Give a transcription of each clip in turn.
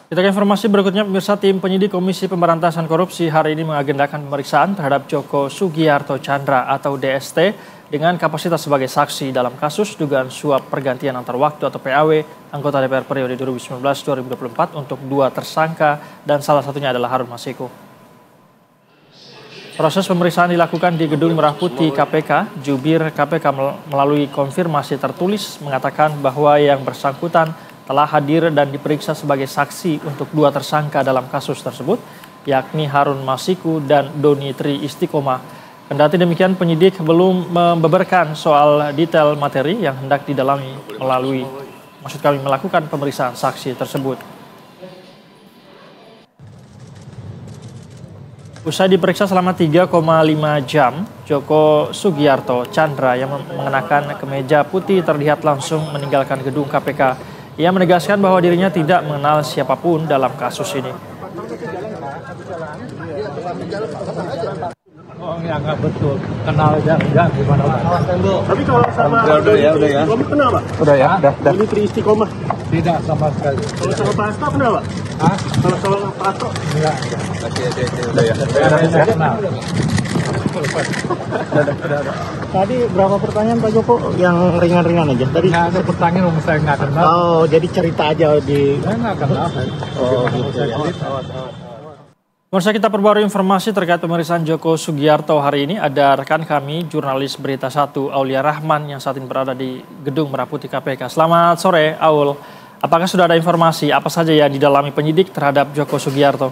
Kita ke informasi berikutnya, pemirsa. Tim penyidik Komisi Pemberantasan Korupsi hari ini mengagendakan pemeriksaan terhadap Joko Sugiarto Tjandra atau DST dengan kapasitas sebagai saksi dalam kasus dugaan suap pergantian antar waktu atau PAW anggota DPR periode 2019-2024 untuk 2 tersangka dan salah satunya adalah Harun Masiku. Proses pemeriksaan dilakukan di Gedung Merah Putih KPK. Jubir KPK melalui konfirmasi tertulis mengatakan bahwa yang bersangkutan telah hadir dan diperiksa sebagai saksi untuk 2 tersangka dalam kasus tersebut, yakni Harun Masiku dan Doni Tri Istiqomah. Kendati demikian, penyidik belum membeberkan soal detail materi yang hendak didalami melakukan pemeriksaan saksi tersebut. Usai diperiksa selama 3,5 jam, Joko Sugiarto Tjandra yang mengenakan kemeja putih terlihat langsung meninggalkan gedung KPK. Ia menegaskan bahwa dirinya tidak mengenal siapapun dalam kasus ini. Oh, ya nggak betul. Kenal aja enggak gimana Pak? Tapi kalau sama udah ya. kenal Pak? Udah ya, udah. Ini Tri Istiqomah. Tidak sama sekali. Kalau sama Pak Hasto kenal Pak? Hah? Kalau sama Pak Hasto? Enggak. Udah ya. Tadi berapa pertanyaan Pak Joko yang ringan-ringan aja? Tadi Nggak ada pertanyaan saya nggak kenal. Oh, jadi cerita aja di. Saya nggak kenal. Oh, gitu ya. Pemirsa, kita perbarui informasi terkait pemeriksaan Joko Sugiarto hari ini. Ada rekan kami, jurnalis Berita 1, Aulia Rahman, yang saat ini berada di Gedung Merah Putih KPK. Selamat sore, Aul. Apakah sudah ada informasi apa saja yang didalami penyidik terhadap Joko Sugiarto?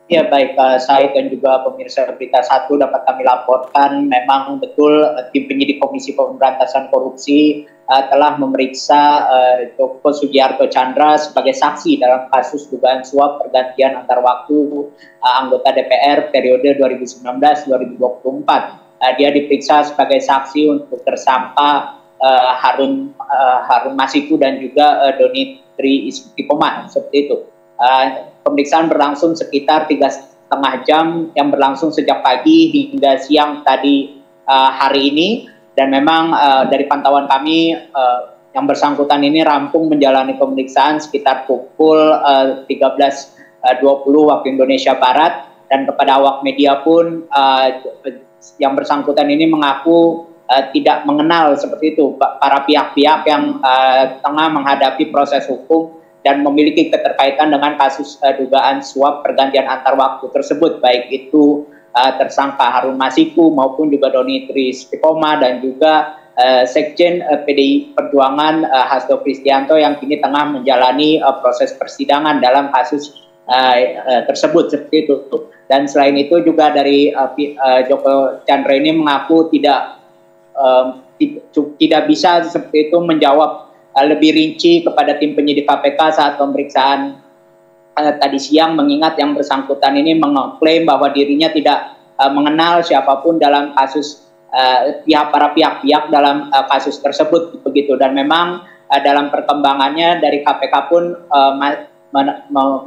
Ya baik, saya dan juga pemirsa Berita 1 dapat kami laporkan memang betul tim penyidik Komisi Pemberantasan Korupsi telah memeriksa Joko Sugiarto Tjandra sebagai saksi dalam kasus dugaan suap pergantian antar waktu anggota DPR periode 2019-2024. Dia diperiksa sebagai saksi untuk tersangka Harun Masiku dan juga Doni Tri Istiqomah, seperti itu. Pemeriksaan berlangsung sekitar 3,5 jam yang berlangsung sejak pagi hingga siang tadi hari ini, dan memang dari pantauan kami yang bersangkutan ini rampung menjalani pemeriksaan sekitar pukul 13.20 waktu Indonesia Barat, dan kepada awak media pun yang bersangkutan ini mengaku tidak mengenal seperti itu para pihak-pihak yang tengah menghadapi proses hukum dan memiliki keterkaitan dengan kasus dugaan suap pergantian antar waktu tersebut, baik itu tersangka Harun Masiku maupun juga Doni Tri Istiqomah dan juga Sekjen PDI Perjuangan Hasto Kristianto yang kini tengah menjalani proses persidangan dalam kasus tersebut, seperti itu. Dan selain itu juga dari Joko Tjandra ini mengaku tidak bisa seperti itu menjawab lebih rinci kepada tim penyidik KPK saat pemeriksaan tadi siang, mengingat yang bersangkutan ini mengklaim bahwa dirinya tidak mengenal siapapun dalam kasus para pihak-pihak dalam kasus tersebut, begitu. Dan memang dalam perkembangannya dari KPK pun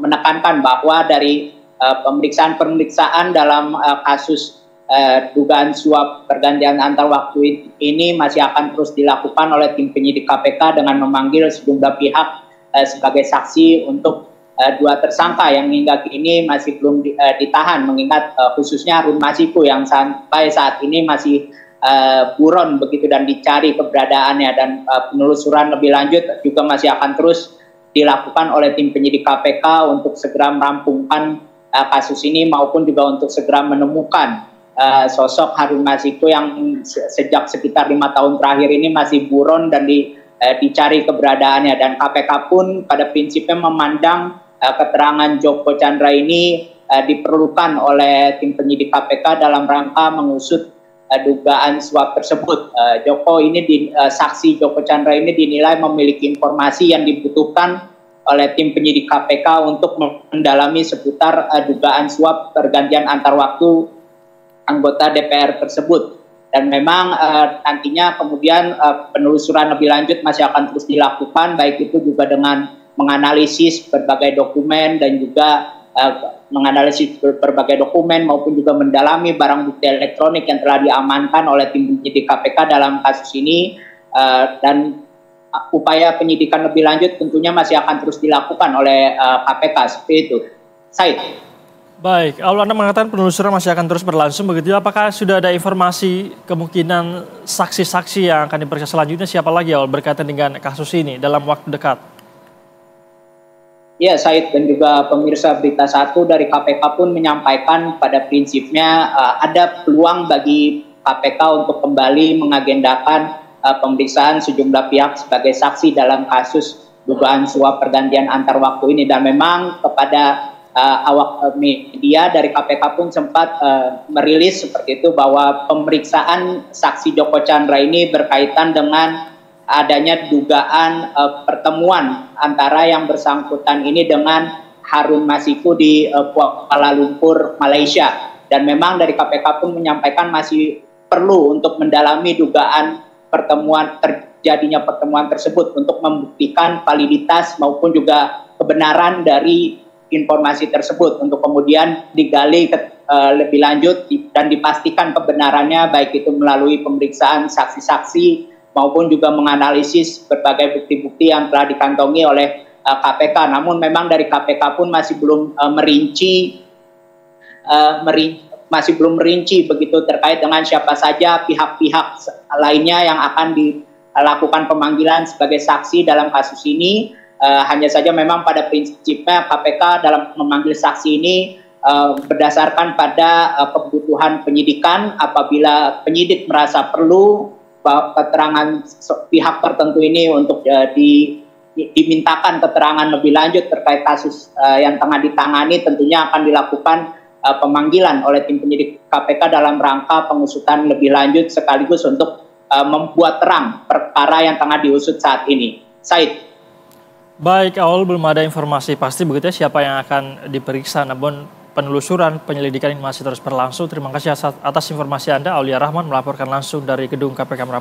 menekankan bahwa dari pemeriksaan dalam kasus dugaan suap pergantian antar waktu ini masih akan terus dilakukan oleh tim penyidik KPK dengan memanggil sejumlah pihak sebagai saksi untuk 2 tersangka yang hingga kini masih belum ditahan, mengingat khususnya Harun Masiku yang sampai saat ini masih buron begitu dan dicari keberadaannya, dan penelusuran lebih lanjut juga masih akan terus dilakukan oleh tim penyidik KPK untuk segera merampungkan kasus ini maupun juga untuk segera menemukan sosok Harun Masiku yang sejak sekitar 5 tahun terakhir ini masih buron dan dicari keberadaannya. Dan KPK pun pada prinsipnya memandang keterangan Joko Tjandra ini diperlukan oleh tim penyidik KPK dalam rangka mengusut dugaan suap tersebut. Saksi Joko Tjandra ini dinilai memiliki informasi yang dibutuhkan oleh tim penyidik KPK untuk mendalami seputar dugaan suap pergantian antar waktu anggota DPR tersebut. Dan memang nantinya kemudian penelusuran lebih lanjut masih akan terus dilakukan, baik itu juga dengan menganalisis berbagai dokumen dan juga menganalisis berbagai dokumen maupun juga mendalami barang bukti elektronik yang telah diamankan oleh tim penyidik KPK dalam kasus ini, dan upaya penyidikan lebih lanjut tentunya masih akan terus dilakukan oleh KPK seperti itu. Said. Baik, Aul, Anda mengatakan penelusuran masih akan terus berlangsung begitu. Apakah sudah ada informasi kemungkinan saksi-saksi yang akan diperiksa selanjutnya siapa lagi, Aul, berkaitan dengan kasus ini dalam waktu dekat? Ya, Said dan juga pemirsa Berita Satu dari KPK pun menyampaikan pada prinsipnya ada peluang bagi KPK untuk kembali mengagendakan pemeriksaan sejumlah pihak sebagai saksi dalam kasus dugaan suap pergantian antar waktu ini. Dan memang kepada awak media dari KPK pun sempat merilis seperti itu bahwa pemeriksaan saksi Joko Chandra ini berkaitan dengan adanya dugaan pertemuan antara yang bersangkutan ini dengan Harun Masiku di Kuala Lumpur, Malaysia. Dan memang dari KPK pun menyampaikan masih perlu untuk mendalami dugaan terjadinya pertemuan tersebut untuk membuktikan validitas maupun juga kebenaran dari informasi tersebut untuk kemudian digali lebih lanjut dan dipastikan kebenarannya, baik itu melalui pemeriksaan saksi-saksi maupun juga menganalisis berbagai bukti-bukti yang telah dikantongi oleh KPK. Namun memang dari KPK pun masih belum merinci begitu terkait dengan siapa saja pihak-pihak lainnya yang akan dilakukan pemanggilan sebagai saksi dalam kasus ini. Hanya saja memang pada prinsipnya KPK dalam memanggil saksi ini berdasarkan pada kebutuhan penyidikan. Apabila penyidik merasa perlu keterangan pihak tertentu ini untuk dimintakan keterangan lebih lanjut terkait kasus yang tengah ditangani, tentunya akan dilakukan pemanggilan oleh tim penyidik KPK dalam rangka pengusutan lebih lanjut sekaligus untuk membuat terang perkara yang tengah diusut saat ini. Said. Baik, Aul, belum ada informasi pasti begitu ya siapa yang akan diperiksa, namun penelusuran penyelidikan ini masih terus berlangsung. Terima kasih atas informasi Anda, Aulia Rahman melaporkan langsung dari gedung KPK Merapen.